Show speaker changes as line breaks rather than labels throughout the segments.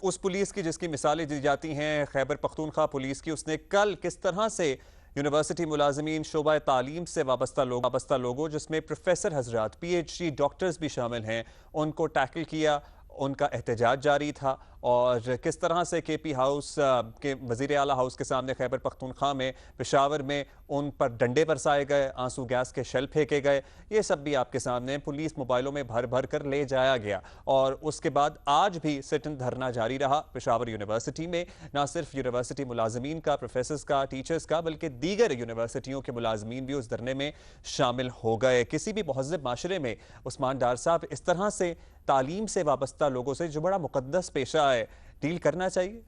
اس police کی جس کی مثالیں دی جاتی ہیں خیبر پختونخوا پولیس کی، اس نے کل کس طرح سے یونیورسٹی ملازمین، شعبہ تعلیم سے وابستہ لوگوں جس میں پروفیسر حضرات، پی ایچ ڈی ڈاکٹرز بھی شامل ہیں، ان کو ٹیکل کیا، ان کا احتجاج جاری تھا، اور کس طرح سے کے پی ہاؤس کے وزیر اعلیٰ ہاؤس کے سامنے خیبر پختونخوا میں، پشاور میں ان پر ڈنڈے برسائے گئے، آنسو گیس کے شیل پھینکے گئے، یہ سب بھی آپ کے سامنے پولیس موبائلوں میں بھر کر لے جایا گیا۔ اور اس کے بعد آج بھی سٹ ان دھرنا جاری رہا پشاور یونیورسٹی میں، نہ صرف یونیورسٹی ملازمین کا، پروفیسرز کا، ٹیچرز کا، بلکہ دیگر یونیورسٹیوں کے ملازمین بھی اس دھرنے میں شامل ہو گئے۔ کسی بھی مہذب معاشرے میں عثمان ڈار صاحب اس طرح سے تعلیم سے وابستہ لوگوں سے جو بڑا مقدس پیشہ ہے ڈیل کرنا چاہیے؟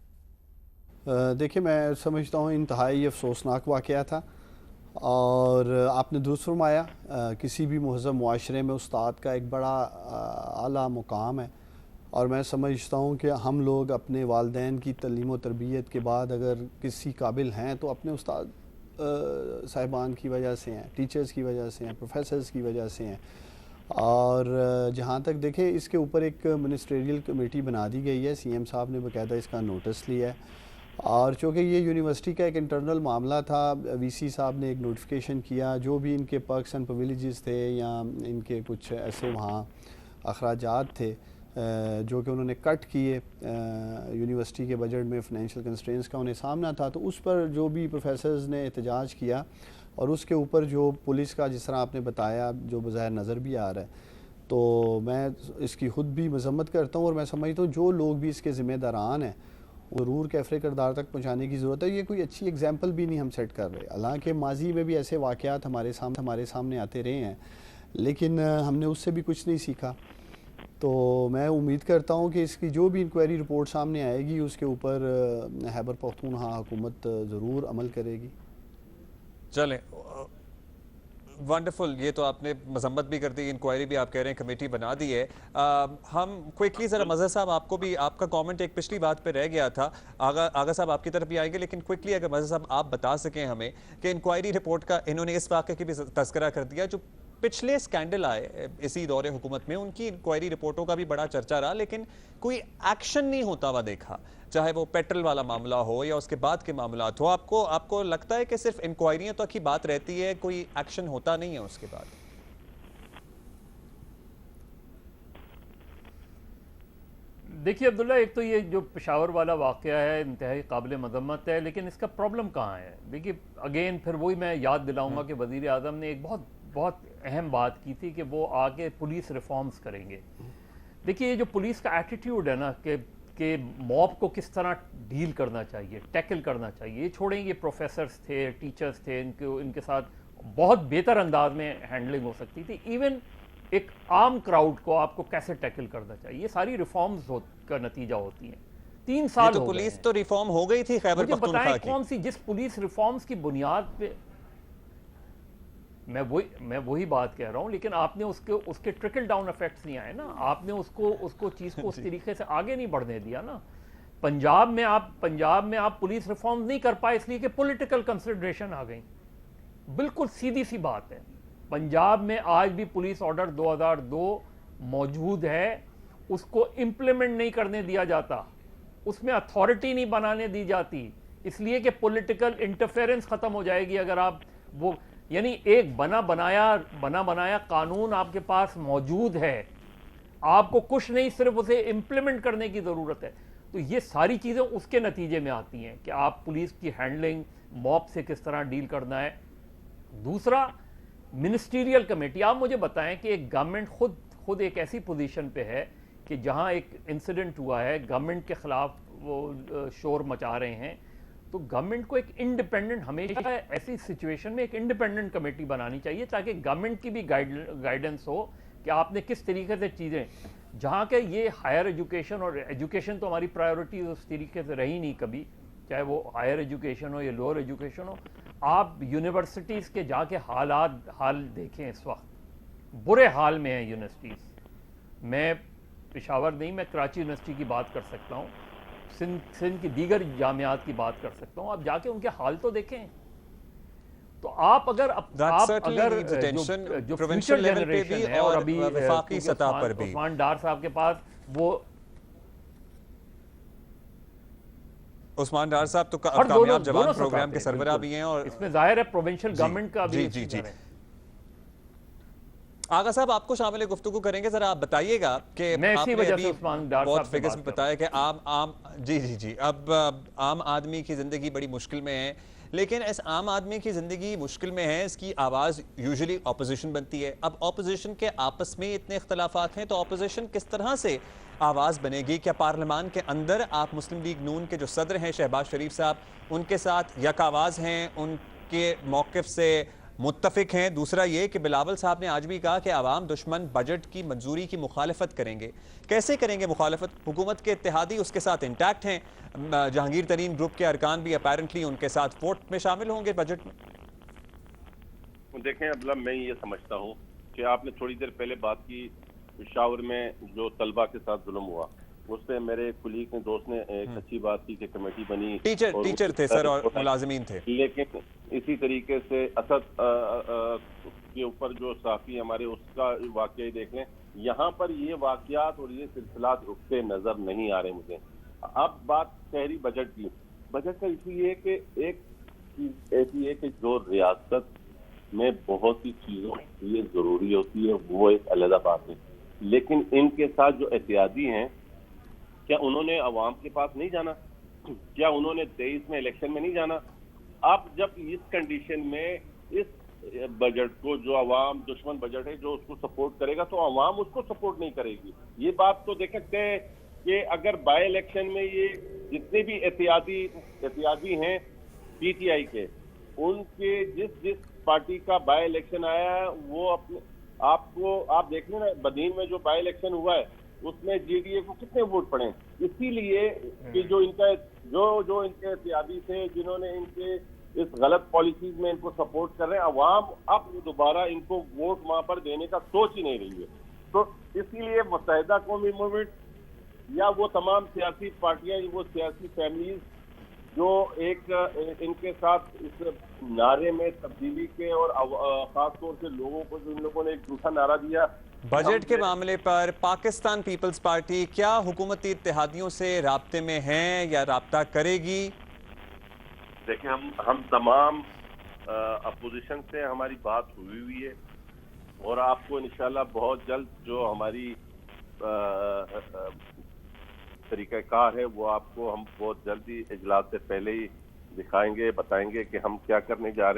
دیکھیں، میں سمجھتا ہوں انتہائی افسوسناک واقعہ تھا، اور آپ نے درست فرمایا، کسی بھی مہذب معاشرے میں استاد کا ایک بڑا اعلیٰ مقام ہے، اور میں سمجھتا ہوں کہ ہم لوگ اپنے والدین کی تعلیم و تربیت کے بعد اگر کسی قابل ہیں تو اپنے استاد صاحبان کی وجہ سے ہیں، ٹیچرز کی وجہ سے ہیں، پروفیسرز کی وجہ سے ہیں۔ اور جہاں تک دیکھیں، اس کے اوپر ایک منسٹریل کمیٹی بنا دی گئی ہے، سی ایم صاحب نے باقاعدہ اس کا نوٹس لیا ہے، اور چونکہ یہ یونیورسٹی کا ایک انٹرنل معاملہ تھا، وی سی صاحب نے ایک نوٹیفیکیشن کیا، جو بھی ان کے پرکس اینڈ پرویلیجز تھے یا ان کے کچھ ایسے وہاں اخراجات تھے جو کہ انہوں نے کٹ کیے یونیورسٹی کے بجٹ میں، فنینشیل کنسٹرینس کا انہیں سامنا تھا، تو اس پر جو بھی پروفیسرز نے احتجاج کیا، اور اس کے اوپر جو پولیس کا جس طرح آپ نے بتایا جو بظاہر نظر بھی آ رہا ہے، تو میں اس کی خود بھی مذمت کرتا ہوں، اور میں سمجھتا ہوں جو لوگ بھی اس کے ذمہ داران ہیں ضرور کیفر کردار تک پہنچانے کی ضرورت ہے۔ یہ کوئی اچھی ایگزامپل بھی نہیں ہم سیٹ کر رہے، حالانکہ ماضی میں بھی ایسے واقعات ہمارے سامنے آتے رہے ہیں، لیکن ہم نے اس سے بھی کچھ نہیں سیکھا۔ تو میں امید کرتا ہوں کہ اس کی جو بھی انکوائری رپورٹ سامنے آئے گی اس کے اوپر خیبر پختونخوا حکومت ضرور عمل کرے گی۔
چلیں، ونڈرفل، یہ تو آپ نے مذمت بھی کر دی، انکوائری بھی آپ کہہ رہے ہیں کمیٹی بنا دی ہے۔ ہم کوئکلی ذرا مظہر صاحب آپ کو بھی آپ کا کامنٹ ایک پچھلی بات پہ رہ گیا تھا، آغا صاحب آپ کی طرف بھی آئیں گے، لیکن کوئکلی اگر مظہر صاحب آپ بتا سکیں ہمیں کہ انکوائری رپورٹ کا انہوں نے اس واقعے کی بھی تذکرہ کر دیا، جو پچھلے سکینڈل آئے اسی دور حکومت میں ان کی انکوائری رپورٹوں کا بھی بڑا چرچا رہا، لیکن کوئی ایکشن نہیں ہوتا ہوا دیکھا، چاہے وہ پیٹرول والا معاملہ ہو یا اس کے بعد کے معاملات ہو۔ آپ کو لگتا ہے کہ صرف انکوائریاں تک ہی بات رہتی ہے، کوئی ایکشن ہوتا نہیں ہے اس کے بعد؟
دیکھیے عبداللہ، ایک تو یہ جو پشاور والا واقعہ ہے انتہائی قابل مذمت ہے، لیکن اس کا پرابلم کہاں ہے؟ دیکھیے اگین پھر وہی میں یاد دلاؤں گا کہ وزیر اعظم نے ایک بہت اہم بات کی تھی کہ وہ آگے پولیس ریفارمز کریں گے۔ دیکھیے یہ جو پولیس کا ایٹیٹیوڈ ہے نا کہ موب کو کس طرح ڈیل کرنا چاہیے، ٹیکل کرنا چاہیے، یہ چھوڑیں یہ پروفیسرز تھے، ٹیچرز تھے، ان کے ساتھ بہت بہتر انداز میں ہینڈلنگ ہو سکتی تھی۔ ایون ایک عام کراؤڈ کو آپ کو کیسے ٹیکل کرنا چاہیے، یہ ساری ریفارمز کا نتیجہ ہوتی ہیں۔ 3 سال ہو گئے ہیں۔
پولیس تو ریفارم ہو گئی تھی خیبر پختونخوا کی،
مجھے بتائیں کون سی جس پولیس ریفارمز کی بنیاد پہ، میں وہی بات کہہ رہا ہوں، لیکن آپ نے اس کے ٹرکل ڈاؤن ایفیکٹس نہیں آئے نا، آپ نے اس کو چیز کو اس طریقے سے آگے نہیں بڑھنے دیا نا۔ پنجاب میں آپ پولیس ریفارمز نہیں کر پائے اس لیے کہ پولیٹیکل کنسیڈریشن آ گئی، بالکل سیدھی سی بات ہے۔ پنجاب میں آج بھی پولیس آرڈر 2002 موجود ہے، اس کو امپلیمنٹ نہیں کرنے دیا جاتا، اس میں اتھارٹی نہیں بنانے دی جاتی، اس لیے کہ پولیٹیکل انٹرفیرنس ختم ہو جائے گی اگر آپ وہ، یعنی ایک بنا بنایا قانون آپ کے پاس موجود ہے، آپ کو کچھ نہیں، صرف اسے امپلیمنٹ کرنے کی ضرورت ہے۔ تو یہ ساری چیزیں اس کے نتیجے میں آتی ہیں کہ آپ پولیس کی ہینڈلنگ، موب سے کس طرح ڈیل کرنا ہے۔ دوسرا، منسٹریل کمیٹی، آپ مجھے بتائیں کہ ایک گورنمنٹ خود ایک ایسی پوزیشن پہ ہے کہ جہاں ایک انسیڈنٹ ہوا ہے، گورنمنٹ کے خلاف وہ شور مچا رہے ہیں، تو گورنمنٹ کو ایک انڈیپینڈنٹ، ہمیشہ ایسی سچویشن میں ایک انڈیپینڈنٹ کمیٹی بنانی چاہیے تاکہ گورنمنٹ کی بھی گائیڈنس ہو کہ آپ نے کس طریقے سے چیزیں، جہاں کہ یہ ہائر ایجوکیشن، اور ایجوکیشن تو ہماری پرائیورٹی اس طریقے سے رہی نہیں کبھی، چاہے وہ ہائر ایجوکیشن ہو یا لوور ایجوکیشن ہو۔ آپ یونیورسٹیز کے جا کے حال دیکھیں، اس وقت برے حال میں ہیں یونیورسٹیز۔ میں پشاور نہیں، میں کراچی یونیورسٹی کی بات کر سکتا ہوں، سندھ کی دیگر جامعات کی بات کر سکتا ہوں، آپ جا کے ان کے حال تو دیکھیں۔ تو آپ اگر جو فیوچر جنریشن ہے، اور ابھی
وفاقی سطح پر بھی
عثمان ڈار صاحب کے پاس وہ
عثمان ڈار صاحب تو
اور
کامیاب جوان
دونوں
پروگرام
ستاتے
کے
ہیں،
سربراہ
بالکل۔
بھی ہیں، اور
اس میں ظاہر ہے پروونشل گورنمنٹ کا بھی
جی
ذکر ہے۔
آغا صاحب آپ کو شامل گفتگو کریں گے، ذرا آپ بتائیے گا کہ
میں
آپ
اسی
نے
وجہ
ابھی
سے عثمان ڈار
بہت
صاحب سے
فگرز
بات
میں بتایا کہ جی اب عام آدمی کی زندگی بڑی مشکل میں ہے، لیکن اس عام آدمی کی زندگی مشکل میں ہے، اس کی آواز یوزلی اپوزیشن بنتی ہے۔ اب اپوزیشن کے آپس میں اتنے اختلافات ہیں تو اپوزیشن کس طرح سے آواز بنے گی؟ کیا پارلیمان کے اندر آپ مسلم لیگ نون کے جو صدر ہیں شہباز شریف صاحب، ان کے ساتھ یک آواز ہیں، ان کے موقف سے متفق ہیں؟ دوسرا یہ کہ بلاول صاحب نے آج بھی کہا کہ عوام دشمن بجٹ کی منظوری کی مخالفت کریں گے۔ کیسے کریں گے مخالفت؟ حکومت کے اتحادی اس کے ساتھ انٹیکٹ ہیں، جہانگیر ترین گروپ کے ارکان بھی اپیرنٹلی ان کے ساتھ ووٹ میں شامل ہوں گے بجٹ میں۔
دیکھیں عبداللہ، میں یہ سمجھتا ہوں کہ آپ نے تھوڑی دیر پہلے بات کی پشاور میں جو طلبہ کے ساتھ ظلم ہوا، اس پہ میرے کلیگ نے، دوست نے ایک اچھی بات کی کہ کمیٹی بنی،
ٹیچر تھے سر اور ملازمین تھے،
لیکن اسی طریقے سے اسد کے اوپر جو صحافی ہمارے، اس کا واقعہ دیکھ لیں۔ یہاں پر یہ واقعات اور یہ سلسلات رکتے نظر نہیں آ رہے مجھے۔ اب بات شہری بجٹ کی، بجٹ کا ایشو یہ ہے کہ ایک چیز ایسی ہے کہ جو ریاست میں بہت سی چیزوں کے لیے ضروری ہوتی ہے وہ ایک علیحدہ بات ہے، لیکن ان کے ساتھ جو احتیاطی ہیں، کیا انہوں نے عوام کے پاس نہیں جانا؟ کیا انہوں نے 23 میں الیکشن میں نہیں جانا؟ اب جب اس کنڈیشن میں اس بجٹ کو، جو عوام دشمن بجٹ ہے، جو اس کو سپورٹ کرے گا تو عوام اس کو سپورٹ نہیں کرے گی۔ یہ بات تو دیکھ سکتے ہیں کہ اگر بائی الیکشن میں یہ جتنے بھی احتیاطی ہیں پی ٹی آئی کے، ان کے جس پارٹی کا بائی الیکشن آیا ہے وہ اپنے آپ دیکھ لیں نا، بدین میں جو بائی الیکشن ہوا ہے اس میں جے ڈی اے کو کتنے ووٹ پڑے، اسی لیے کہ جو ان کے احتیاطی تھے، جنہوں نے ان کے اس غلط پالیسیز میں ان کو سپورٹ کر رہے ہیں، عوام اب دوبارہ ان کو ووٹ وہاں پر دینے کا سوچ ہی نہیں رہی ہے۔ تو اسی لیے متحدہ قومی موومنٹ یا وہ تمام سیاسی پارٹیاں، وہ سیاسی فیملیز جو ایک ان کے ساتھ اس نعرے میں تبدیلی کے، اور خاص طور سے لوگوں کو، جو ان لوگوں نے ایک جھوٹا نعرہ دیا
بجٹ کے معاملے پر، پاکستان پیپلز پارٹی کیا حکومتی اتحادیوں سے رابطے میں ہیں یا رابطہ کرے گی؟
دیکھیں، ہم تمام اپوزیشن سے ہماری بات ہوئی ہے، اور آپ کو انشاءاللہ بہت جلد جو ہماری طریقہ کار ہے وہ آپ کو ہم بہت جلدی اجلاس سے پہلے ہی دکھائیں گے، بتائیں گے کہ ہم کیا کرنے جا رہے ہیں۔